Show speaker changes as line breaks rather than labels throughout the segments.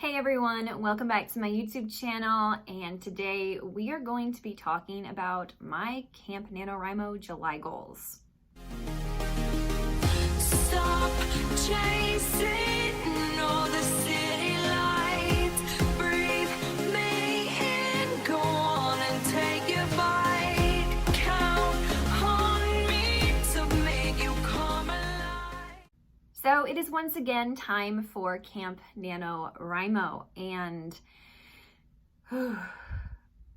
Hey everyone, welcome back to my YouTube channel, and today we are going to be talking about my Camp NanoWrimo July goals.
Stop chasing all the city lights. Breathe me in, go on and take your bite. Count on me to make you come alive.
So it is once again time for Camp NanoWrimo, and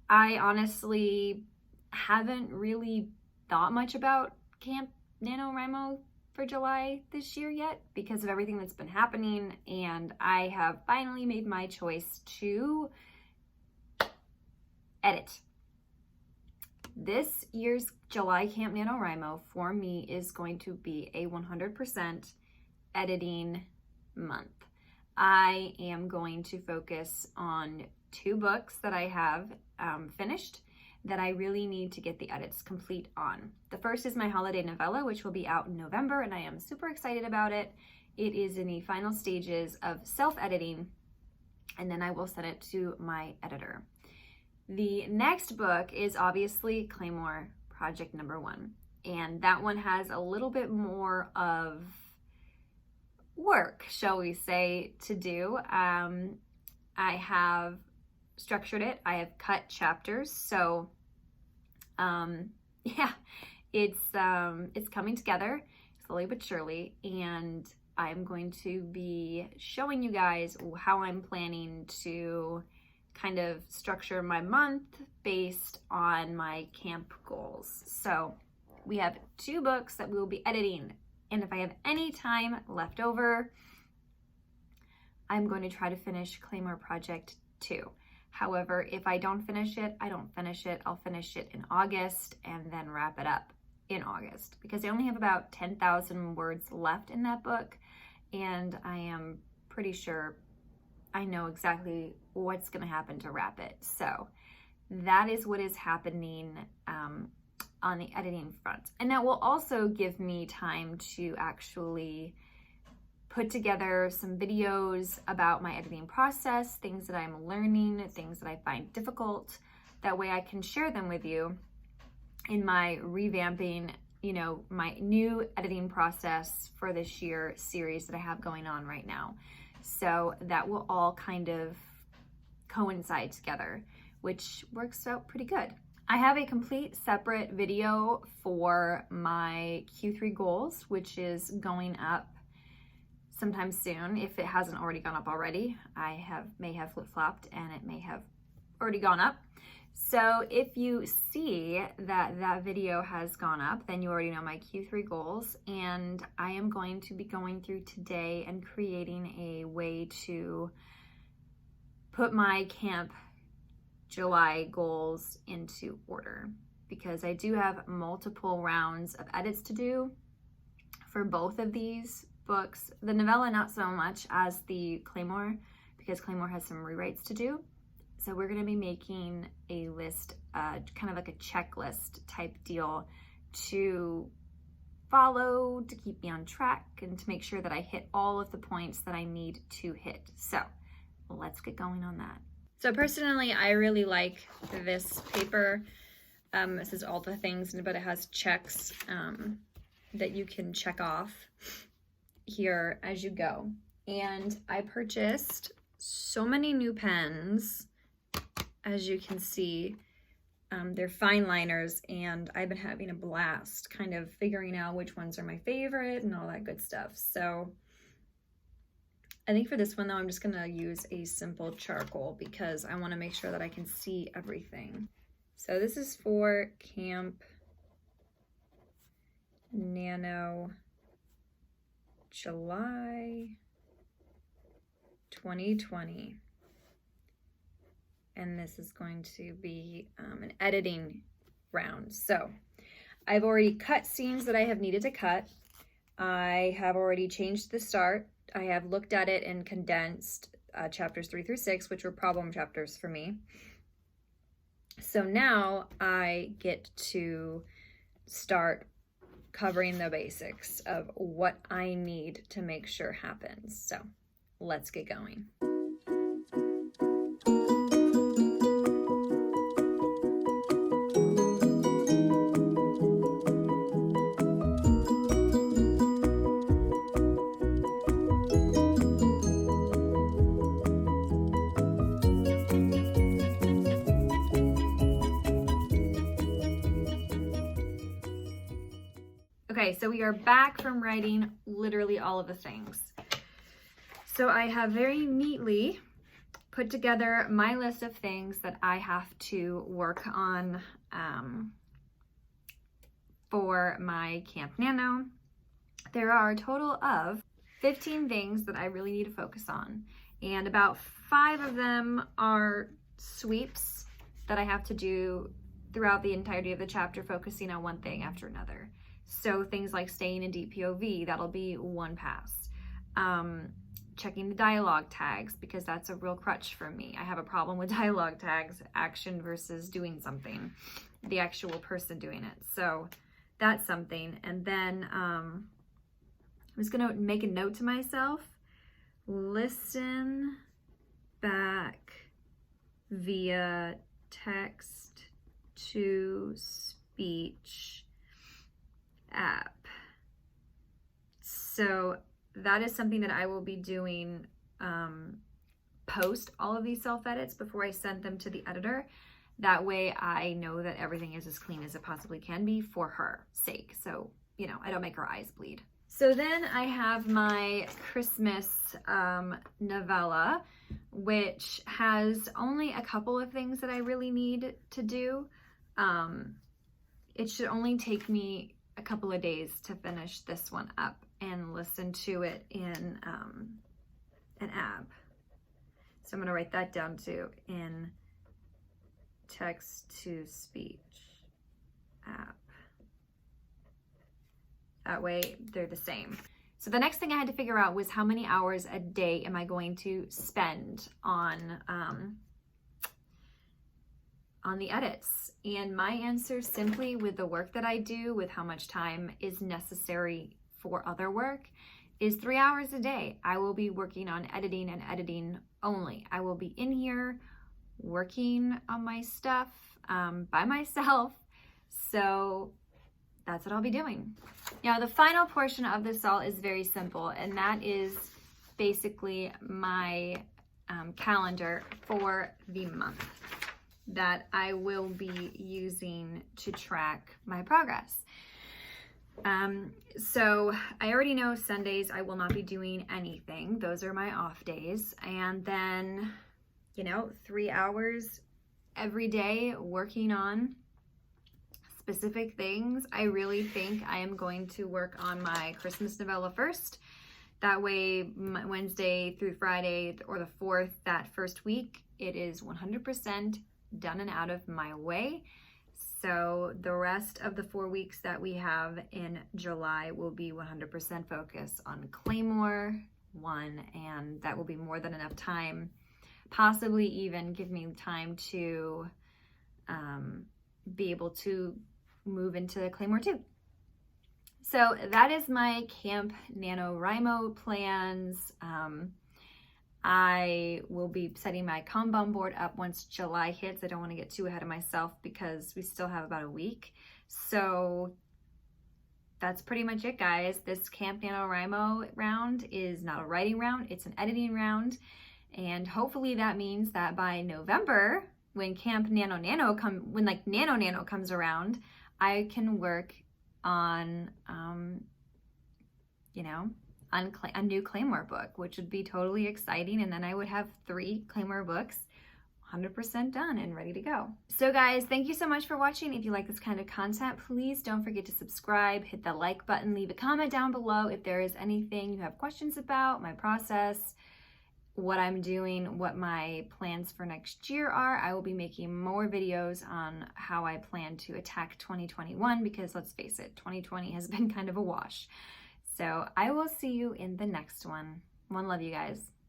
I honestly haven't really thought much about Camp NanoWrimo for July this year yet because of everything that's been happening, and I have finally made my choice to edit. This year's July Camp NanoWrimo for me is going to be a 100% editing month. I am going to focus on 2 books that I have finished that I really need to get the edits complete on. The first is my holiday novella, which will be out in November, and I am super excited about it. It is in the final stages of self-editing, and then I will send it to my editor. The next book is obviously Claymore Project Number 1, and that one has a little bit more of work, shall we say, to do. I have structured it. I have cut chapters, so yeah, it's coming together slowly but surely, and I'm going to be showing you guys how I'm planning to kind of structure my month based on my camp goals. So we have 2 books that we will be editing, and if I have any time left over, I'm going to try to finish Claymore Project 2. However, if I don't finish it, I don't finish it. I'll finish it in August and then wrap it up in August, because I only have about 10,000 words left in that book, and I am pretty sure I know exactly what's going to happen to wrap it. So that is what is happening on the editing front. And that will also give me time to actually put together some videos about my editing process, things that I'm learning, things that I find difficult. That way I can share them with you in my revamping, my new editing process for this year series that I have going on right now. So that will all kind of coincide together, which works out pretty good. I have a complete separate video for my Q3 goals, which is going up sometime soon. If it hasn't already gone up already, I may have flip-flopped and it may have already gone up. So if you see that video has gone up, then you already know my Q3 goals, and I am going to be going through today and creating a way to put my Camp July goals into order, because I do have multiple rounds of edits to do for both of these books. The novella not so much as the Claymore, because Claymore has some rewrites to do. So we're going to be making a list, kind of like a checklist type deal to follow, to keep me on track, and to make sure that I hit all of the points that I need to hit. So let's get going on that. So personally, I really like this paper. This is all the things, but it has checks that you can check off here as you go. And I purchased so many new pens, as you can see. They're fine liners, and I've been having a blast kind of figuring out which ones are my favorite and all that good stuff. So I think for this one though, I'm just gonna use a simple charcoal because I wanna make sure that I can see everything. So this is for Camp Nano July 2020. And this is going to be an editing round. So I've already cut scenes that I have needed to cut. I have already changed the start. I have looked at it and condensed chapters 3 through 6, which were problem chapters for me. So now I get to start covering the basics of what I need to make sure happens. So let's get going. Okay, so we are back from writing literally all of the things. So I have very neatly put together my list of things that I have to work on for my Camp Nano. There are a total of 15 things that I really need to focus on, and about 5 of them are sweeps that I have to do throughout the entirety of the chapter, focusing on one thing after another. So things like staying in deep POV, that'll be one pass. Checking the dialogue tags, because that's a real crutch for me. I have a problem with dialogue tags, action versus doing something, the actual person doing it. So that's something. And then I'm just gonna make a note to myself, listen back via text to speech app. So that is something that I will be doing post all of these self edits before I send them to the editor. That way I know that everything is as clean as it possibly can be for her sake. So, you know, I don't make her eyes bleed. So then I have my Christmas novella, which has only a couple of things that I really need to do. It should only take me a couple of days to finish this one up and listen to it in an app. So I'm going to write that down too, in text to speech app. That way they're the same. So the next thing I had to figure out was how many hours a day am I going to spend on the edits. And my answer, simply with the work that I do, with how much time is necessary for other work, is 3 hours a day. I will be working on editing and editing only. I will be in here working on my stuff by myself. So that's what I'll be doing. Now, the final portion of this all is very simple, and that is basically my calendar for the month that I will be using to track my progress. So I already know Sundays I will not be doing anything. Those are my off days. And then, you know, 3 hours every day working on specific things. I really think I am going to work on my Christmas novella first. That way, Wednesday through Friday or the 4th, that first week, it is 100% done and out of my way. So the rest of the 4 weeks that we have in July will be 100% focused on Claymore 1, and that will be more than enough time, possibly even give me time to be able to move into Claymore 2. So that is my Camp NanoWrimo plans. I will be setting my Kanban board up once July hits. I don't want to get too ahead of myself because we still have about a week. So that's pretty much it, guys. This Camp NanoWrimo round is not a writing round, it's an editing round. And hopefully that means that by November, when Camp Nano comes around, I can work on, on a new Claymore book, which would be totally exciting. And then I would have 3 Claymore books 100% done and ready to go. So guys, thank you so much for watching. If you like this kind of content, please don't forget to subscribe, hit the like button, leave a comment down below if there is anything you have questions about, my process, what I'm doing, what my plans for next year are. I will be making more videos on how I plan to attack 2021 because let's face it, 2020 has been kind of a wash. So I will see you in the next one. One love, you guys.